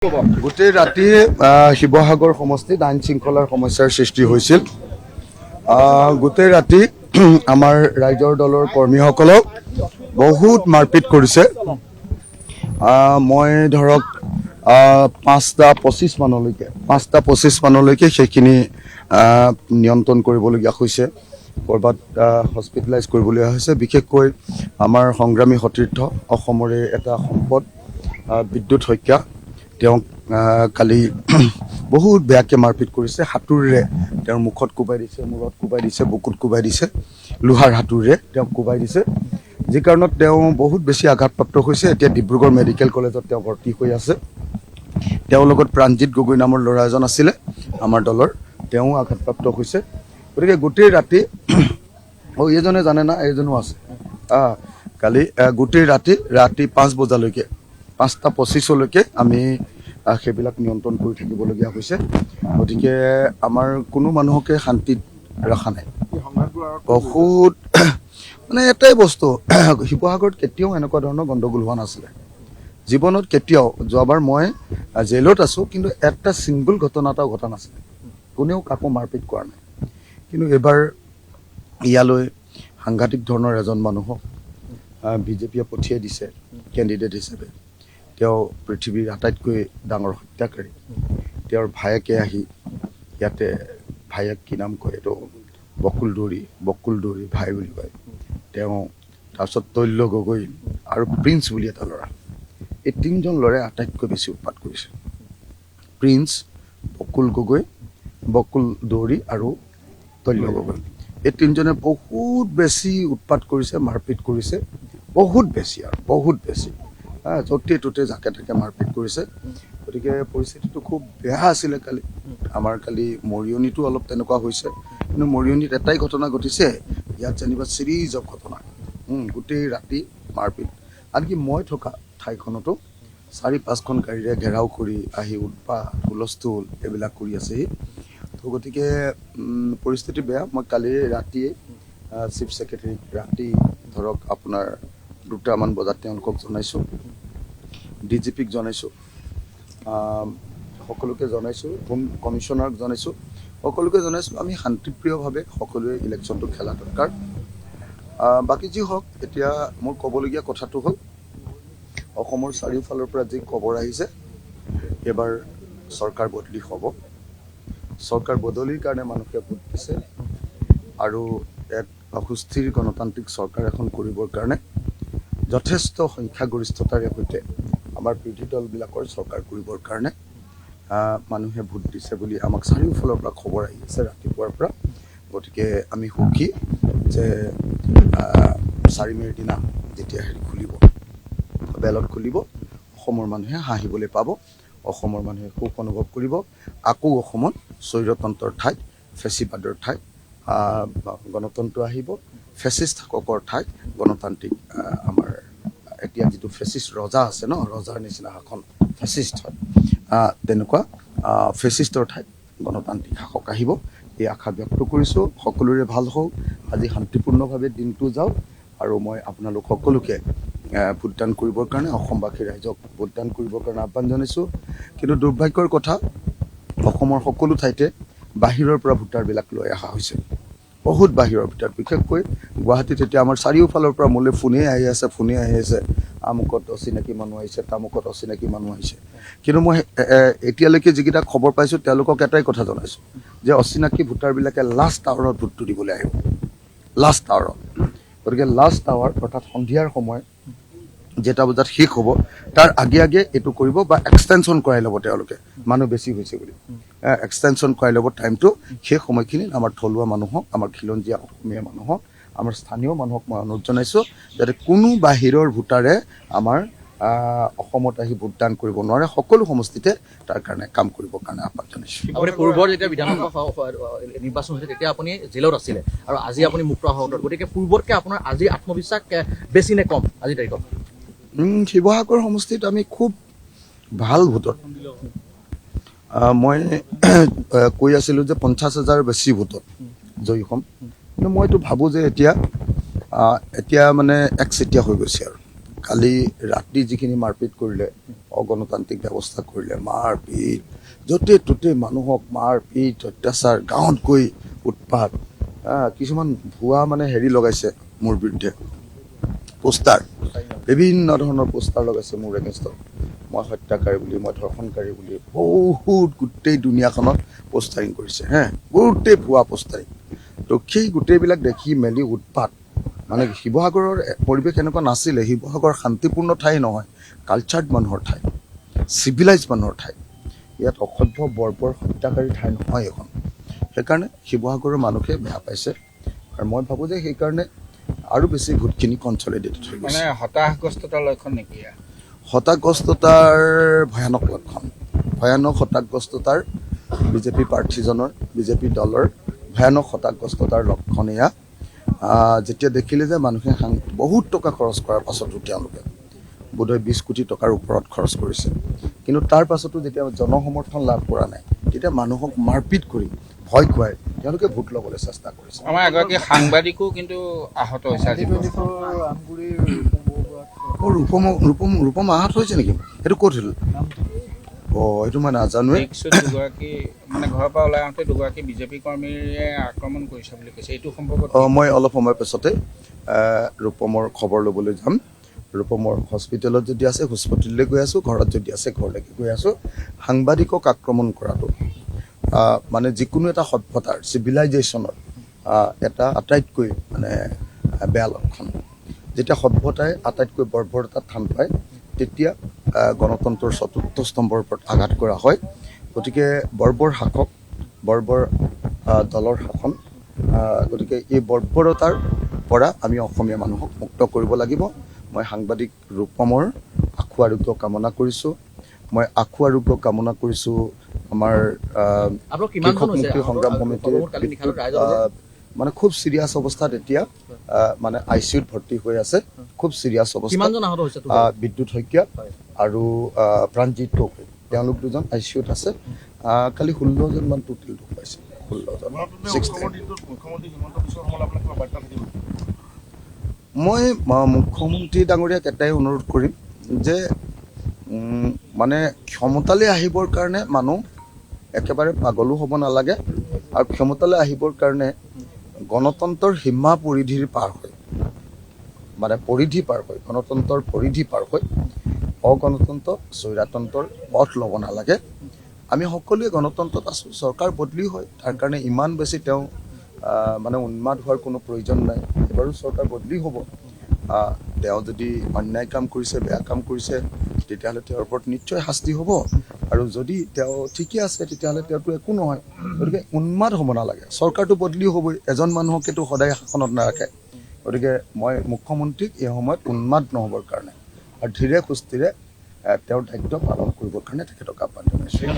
গোটেই ৰাতি শিৱসাগৰ সমষ্টিত আইন শৃংখলাৰ সমস্যাৰ সৃষ্টি হৈছিল। গোটেই ৰাতি আমাৰ ৰাইজৰ দলৰ কৰ্মীসকলক বহুত মাৰপিট কৰিছে। মই ধৰক 5:25 মানলৈকে সেইখিনি নিয়ন্ত্ৰণ কৰিবলগীয়া হৈছে। ক'ৰবাত হস্পিটেলাইজ কৰিবলগীয়া হৈছে। বিশেষকৈ আমাৰ সংগ্ৰামী সতীৰ্থ অসমৰে এটা সম্পদ বিদ্যুৎ শইকীয়া, তেওঁক কালি বহুত বেয়াকৈ মাৰপিট কৰিছে। হাতুৰিৰে তেওঁৰ মুখত কোবাই দিছে, মূৰত কোবাই দিছে, বুকুত কোবাই দিছে, লোহাৰ হাতুৰিৰে তেওঁক কোবাই দিছে, যি কাৰণত তেওঁ বহুত বেছি আঘাতপ্ৰাপ্ত হৈছে। এতিয়া ডিব্ৰুগড় মেডিকেল কলেজত তেওঁ ভৰ্তি হৈ আছে। তেওঁৰ লগত প্ৰাণজিৎ গগৈ নামৰ ল'ৰা এজন আছিলে আমাৰ দলৰ, তেওঁ আঘাতপ্ৰাপ্ত হৈছে। গতিকে গোটেই ৰাতি এইজনে জানে না, এইজনো আছে। কালি গোটেই ৰাতি 5 বজালৈকে 5:25লৈকে আমি সেইবিলাক নিয়ন্ত্ৰণ কৰি থাকিবলগীয়া হৈছে। গতিকে আমাৰ কোনো মানুহকে শান্তিত ৰখা নাই। বহুত মানে এটাই বস্তু, শিৱসাগৰত কেতিয়াও এনেকুৱা ধৰণৰ গণ্ডগোল হোৱা নাছিলে জীৱনত, কেতিয়াও। যোৱাবাৰ মই জেলত আছোঁ, কিন্তু এটা ছিংগল ঘটনা এটাও ঘটা নাছিলে। কোনেও কাকো মাৰপিট কৰা নাই। কিন্তু এইবাৰ ইয়ালৈ সাংঘাতিক ধৰণৰ এজন মানুহক বিজেপিয়ে পঠিয়াই দিছে কেণ্ডিডেট হিচাপে। তেওঁ পৃথিৱীৰ আটাইতকৈ ডাঙৰ হত্যাকাৰী। তেওঁৰ ভায়েকে আহি ইয়াতে, ভায়েক কি নাম কয় এইটো, বকুল দৌৰী ভাই বুলি কয় তেওঁ, তাৰপিছত তৈল্য গগৈ আৰু প্ৰিন্স বুলি এটা ল'ৰা। এই 3জন ল'ৰাই আটাইতকৈ বেছি উৎপাত কৰিছে। প্ৰিন্স, বকুল গগৈ, বকুল দৌৰী আৰু তৈল্য গগৈ, এই 3জনে বহুত বেছি উৎপাত কৰিছে, মাৰপিট কৰিছে, বহুত বেছি আৰু বহুত বেছি। য'তে ত'তে জাকে তাকে মাৰপিট কৰিছে। গতিকে পৰিস্থিতিটো খুব বেয়া আছিলে কালি। আমাৰ কালি মৰিয়নিতো অলপ তেনেকুৱা হৈছে, কিন্তু মৰিয়নিত এটাই ঘটনা ঘটিছে, ইয়াত যেনিবা চিৰিজ অফ ঘটনা। গোটেই ৰাতি মাৰপিট। আনকি মই থকা ঠাইখনতো 4-5খন গাড়ীৰে ঘেৰাও কৰি আহি উৎপাত হুলস্থুল এইবিলাক কৰি আছেহি। তো গতিকে পৰিস্থিতি বেয়া। মই কালি ৰাতিয়ে চিফ ছেক্ৰেটাৰীক ৰাতি ধৰক আপোনাৰ 2টামান বজাত তেওঁলোকক জনাইছোঁ, DGPক জনাইছোঁ, সকলোকে জনাইছোঁ, হোম কমিশ্যনাৰক জনাইছোঁ, সকলোকে জনাইছোঁ। আমি শান্তিপ্ৰিয়ভাৱে সকলোৱে ইলেকশ্যনটো খেলা দৰকাৰ। বাকী যি হওক, এতিয়া মোৰ ক'বলগীয়া কথাটো হ'ল, অসমৰ চাৰিওফালৰ পৰা যি খবৰ আহিছে, এইবাৰ চৰকাৰ বদলি হ'ব। চৰকাৰ বদলিৰ কাৰণে মানুহে ভোট দিছে আৰু এক সুস্থিৰ গণতান্ত্ৰিক চৰকাৰ এখন কৰিবৰ কাৰণে যথেষ্ট সংখ্যাগৰিষ্ঠতাৰে সৈতে আমাৰ বিৰোধী দলবিলাকৰ চৰকাৰ কৰিবৰ কাৰণে মানুহে ভোট দিছে বুলি আমাক চাৰিওফালৰ পৰা খবৰ আহি আছে ৰাতিপুৱাৰ পৰা। গতিকে আমি সুখী যে 4 মে'ৰ দিনা যেতিয়া খুলিব, বেলট খুলিব, অসমৰ মানুহে হাঁহিবলৈ পাব, অসমৰ মানুহে সুখ অনুভৱ কৰিব। আকৌ অসমত স্বৈৰতন্ত্ৰৰ ঠাইত, ফেচিবাদৰ ঠাইত গণতন্ত্ৰ আহিব, ফেচিষ্ট শাসকৰ ঠাইত গণতান্ত্ৰিক, আমাৰ এতিয়া যিটো ফেচিষ্ট ৰজা আছে ন, ৰজাৰ নিচিনা শাসন ফেচিষ্ট হয়, তেনেকুৱা ফেচিষ্টৰ ঠাইত গণতান্ত্ৰিক শাসক আহিব, এই আশা ব্যক্ত কৰিছোঁ। সকলোৰে ভাল হওক, আজি শান্তিপূৰ্ণভাৱে দিনটো যাওক, আৰু মই আপোনালোক সকলোকে ভোটদান কৰিবৰ কাৰণে, অসমবাসী ৰাইজক ভোটদান কৰিবৰ কাৰণে আহ্বান জনাইছোঁ। কিন্তু দুৰ্ভাগ্যৰ কথা, অসমৰ সকলো ঠাইতে বাহিৰৰ পৰা ভোটাৰবিলাক লৈ অহা হৈছে, বহুত বাহিৰৰ ভিতৰত। বিশেষকৈ গুৱাহাটীত এতিয়া আমাৰ চাৰিওফালৰ পৰা মোলৈ ফোনেই আহি আছে, আমুকত অচিনাকি মানুহ আহিছে, তামুকত অচিনাকি মানুহ আহিছে। কিন্তু মই এতিয়ালৈকে যিকেইটা খবৰ পাইছোঁ, তেওঁলোকক এটাই কথা জনাইছোঁ যে অচিনাকি ভোটাৰবিলাকে লাষ্ট আৱাৰত ভোটটো দিবলৈ আহিব, লাষ্ট আৱাৰত। গতিকে লাষ্ট আৱাৰ অৰ্থাৎ সন্ধিয়াৰ সময় যেটা বজাত শেষ হ'ব, তাৰ আগে এইটো কৰিব, বা এক্সটেনশ্যন কৰাই ল'ব তেওঁলোকে, মানুহ বেছি হৈছে বুলি এক্সটেনশ্যন কৰাই ল'ব টাইমটো। সেই সময়খিনিত আমাৰ থলুৱা মানুহক, আমাৰ খিলঞ্জীয়া অসমীয়া মানুহক, আমাৰ স্থানীয় মানুহক মই অনুৰোধ জনাইছোঁ যাতে কোনো বাহিৰৰ ভোটাৰে আমাৰ অসমত আহি ভোটদান কৰিব নোৱাৰে, সকলো সমষ্টিতে তাৰ কাৰণে কাম কৰিবৰ কাৰণে আহ্বান জনাইছোঁ। আপুনি পূৰ্বৰ যেতিয়া বিধানসভা নিৰ্বাচন হৈছিল তেতিয়া আপুনি জেলত আছিলে, আৰু আজি আপুনি মুক্ত আহত, গতিকে পূৰ্বতকৈ আপোনাৰ আজি আত্মবিশ্বাস বেছি নে কম আজিৰ তাৰিখত? শিৱসাগৰ সমষ্টিত আমি খুব ভাল ভোটত, মই কৈ আছিলোঁ যে 50,000 বেছি ভোটত জয়ী হ'ম। কিন্তু মইতো ভাবোঁ যে এতিয়া মানে একচেতিয়া হৈ গৈছে। আৰু কালি ৰাতি যিখিনি মাৰপিট কৰিলে অগণতান্ত্ৰিক ব্যৱস্থা কৰিলে, মাৰপিট, য'তে ত'তে মানুহক মাৰপিট, অত্যাচাৰ, গাঁৱত গৈ উৎপাত, কিছুমান ভুৱা মানে হেৰি লগাইছে মোৰ বিৰুদ্ধে, পোষ্টাৰ, বিভিন্ন ধৰণৰ পোষ্টাৰ লগাইছে মোৰ এগেইনষ্টত, মই হত্যাকাৰী বুলি, মই ধৰ্ষণকাৰী বুলি, বহুত গোটেই দুনিয়াখনত পোষ্টাৰিং কৰিছে, গোটেই ভুৱা পোষ্টাৰিং। তো সেই গোটেইবিলাক দেখি মেলি উৎপাত, মানে শিৱসাগৰৰ পৰিৱেশ এনেকুৱা নাছিলে, শিৱসাগৰ শান্তিপূৰ্ণ ঠাই নহয়, কালচাৰ্ড মানুহৰ ঠাই, চিভিলাইজ মানুহৰ ঠাই, ইয়াত অসভ্য বৰ্বৰ হত্যাকাৰী ঠাই নহয় এখন। সেইকাৰণে শিৱসাগৰৰ মানুহে বেয়া পাইছে, আৰু মই ভাবোঁ যে সেইকাৰণে আৰু বেছি ভোটখিনি কনচলিডেটেড হৈ গৈছে। মানে হতাশগ্ৰস্ততাৰ লক্ষণ নেকি? হতাশগ্ৰস্ততাৰ ভয়ানক লক্ষণ, ভয়ানক হতাশগ্ৰস্ততাৰ বিজেপি প্ৰাৰ্থীজনৰ, বিজেপি দলৰ ভয়ানক হতাশগ্ৰস্ততাৰ লক্ষণ এয়া। যেতিয়া দেখিলে যে মানুহে বহুত টকা খৰচ কৰাৰ পাছতো তেওঁলোকে বোধহয় 20 কোটি টকাৰ ওপৰত খৰচ কৰিছে, কিন্তু তাৰ পাছতো যেতিয়া জনসমৰ্থন লাভ কৰা নাই, তেতিয়া মানুহক মাৰপিট কৰি ভয় খুৱাই তেওঁলোকে ভোট ল'বলৈ চেষ্টা কৰিছে। আমাৰ এগৰাকী সাংবাদিকো কিন্তু আহত হৈছে আজি। ৰূপম আহত হৈছে নেকি? সেইটো ক'ত হ'ল? এইটো মই নাজানোৱে। দুগৰাকী মানে ঘৰৰ পৰা ওলাই আহোঁতে দুগৰাকী বিজেপি কৰ্মীয়ে আক্ৰমণ কৰিছে বুলি কৈছে, এইটো সম্পৰ্কত মই অলপ সময় পাছতে ৰূপমৰ খবৰ ল'বলৈ যাম। ৰূপমৰ হস্পিটেলত যদি আছে হস্পিটেললৈ গৈ আছোঁ, ঘৰত যদি আছে ঘৰলৈকে গৈ আছোঁ। সাংবাদিকক আক্ৰমণ কৰাটো মানে যিকোনো এটা সভ্যতাৰ, চিভিলাইজেশ্যনৰ এটা আটাইতকৈ মানে বেয়া লক্ষণ। যেতিয়া সভ্যতাই আটাইতকৈ বৰ্বৰতাত স্থান পায়, তেতিয়া গণতন্ত্ৰৰ চতুৰ্থ স্তম্ভৰ ওপৰত আঘাত কৰা হয়। গতিকে বৰ্বৰ শাসক, বৰ্বৰ দলৰ শাসন, গতিকে এই বৰ্বৰতাৰ পৰা আমি অসমীয়া মানুহক মুক্ত কৰিব লাগিব। মই সাংবাদিক ৰূপমৰ আশু আৰোগ্য কামনা কৰিছোঁ। মই আশু আৰোগ্য কামনা কৰিছোঁ আমাৰ কৃষক মুক্তি সংগ্ৰাম সমিতিৰ মানে খুব চিৰিয়াছ অৱস্থাত এতিয়া মানে ICUত ভৰ্তি হৈ আছে, খুব চিৰিয়াছ অৱস্থাত। বিদ্যুৎ শইকীয়া আৰু প্ৰাণজিৎ গগৈ, তেওঁলোক দুজন ICUত আছে। কালি 16জনমান টোটেল দুখ পাইছে, 16জন। মই মুখ্যমন্ত্ৰী ডাঙৰীয়াক এটাই অনুৰোধ কৰিম যে মানে ক্ষমতালৈ আহিবৰ কাৰণে মানুহ একেবাৰে পাগলো হ'ব নালাগে, আৰু ক্ষমতালৈ আহিবৰ কাৰণে গণতন্ত্ৰৰ সীমা পৰিধিৰ পাৰ হৈ, মানে পৰিধি পাৰ হৈ, গণতন্ত্ৰৰ পৰিধি পাৰ হৈ অগণতন্ত্ৰ, স্বৈৰতন্ত্ৰৰ পথ ল'ব নালাগে। আমি সকলোৱে গণতন্ত্ৰত আছোঁ, চৰকাৰ বদলি হয়, তাৰ কাৰণে ইমান বেছি তেওঁ মানে উন্মাদ হোৱাৰ কোনো প্ৰয়োজন নাই। এবাৰো চৰকাৰ বদলি হ'ব। তেওঁ যদি অন্যায় কাম কৰিছে, বেয়া কাম কৰিছে, তেতিয়াহ'লে তেওঁৰ ওপৰত নিশ্চয় শাস্তি হ'ব, আৰু যদি তেওঁ ঠিকে আছে তেতিয়াহ'লে তেওঁতো একো নহয়। গতিকে উন্মাদ হ'ব নালাগে, চৰকাৰটো বদলি হ'বই, এজন মানুহকেতো সদায় শাসনত নাৰাখে। গতিকে মই মুখ্যমন্ত্ৰীক এই সময়ত উন্মাদ নহ'বৰ কাৰণে আৰু ধীৰে সুস্থিৰে তেওঁৰ দায়িত্ব পালন কৰিবৰ কাৰণে তেখেতক আহ্বান জনাইছোঁ।